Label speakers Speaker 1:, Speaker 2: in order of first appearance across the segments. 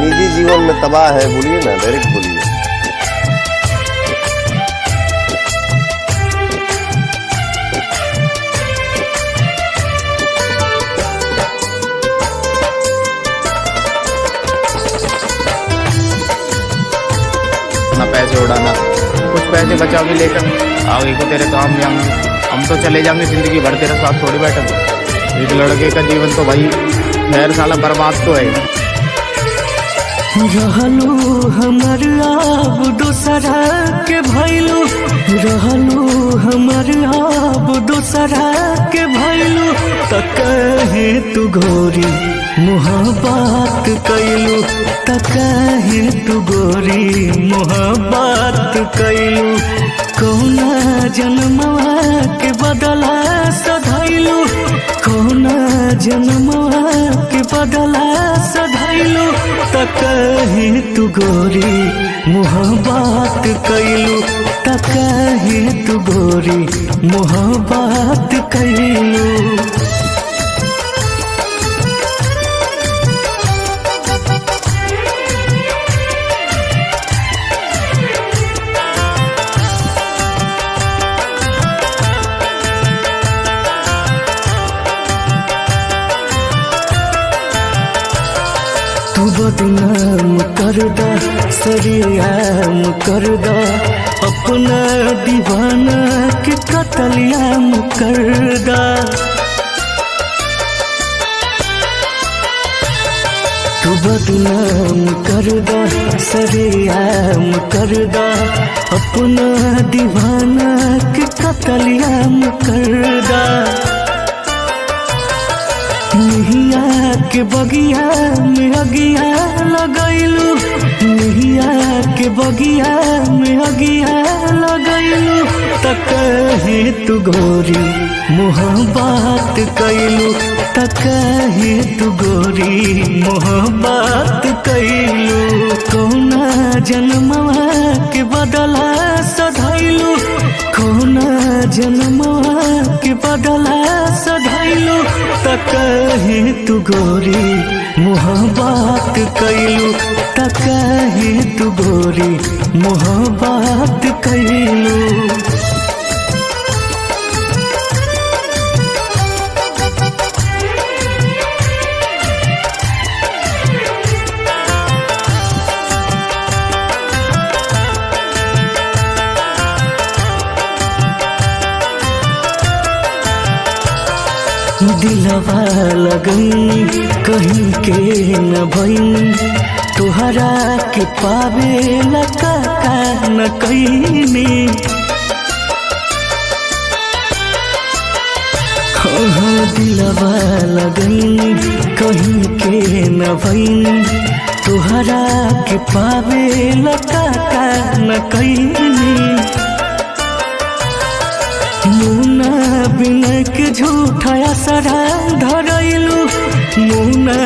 Speaker 1: निजी जीवन में तबाह है, बोलिए ना, डायरेक्ट बोलिए।
Speaker 2: ना पैसे उड़ाना, कुछ पैसे बचा के लेकर आगे को तेरे काम में हम तो चले जाएंगे, जिंदगी भर तेरे साथ थोड़ी बैठे। एक लड़के का जीवन तो भाई खैर साला बर्बाद तो है।
Speaker 3: रहलू हमर आब दोसरा के भैलू, रहलू हमर आब दोसरा के भैलू, त कहे तू गोरी मोहब्बत कैलू, त कहे तू गोरी मोहब्बत कैलू। कौना जन्मवा के बदला सधैलू, कौना जन्मवा के बदला सधैलू, त कहे तू गोरी मोहब्बत कैलू, त कहे तू गोरी मोहब्बत कैलू। तू बदनाम कर दा, सरियाम कर दा, अपना दीवाना के कतलियाम कर दा। तू बदनाम कर दा, सरियाम कर दा, अपना दीवाना के कतलियाम कर दा। निहिया के बगिया में अगिया लगैलू, निहिया के बगिया में अगिया लगैलू, त कहे तू गोरी मोहब्बत कैलू, त कहे तू गोरी मोहब्बत कैलू। कौना जन्मवा के बदला सधैलू, कौना जन्मवा के बदला सधैलू, त कहे तू गोरी मोहब्बत कैलू, त कहे तू गोरी मोहब्बत कैलू। दिलवा लगन कहीं के न भई, तुहरा के पावे लका न कहीं। हाँ दिलवा लगन कहीं के न भई, तुहरा के पावे लका न कहीं। मुना बिना के झूठा असरा धरैलू, मुना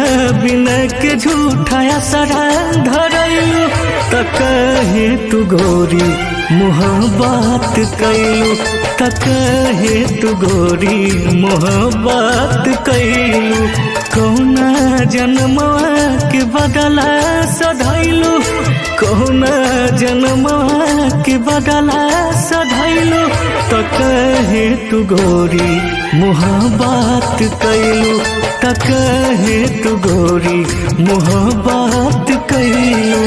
Speaker 3: बिना के झूठा असरा धरैलू, त कहे तू गोरी मोहब्बत कैलू, त कहे तू गोरी मोहब्बत कैलू। कौना जन्मवा के बदला सधैलू, कौना जन्मवा के बदला सधैलू, त कहे तू गोरी मोहब्बत कैलू, त कहे तू गोरी मोहब्बत कैलू।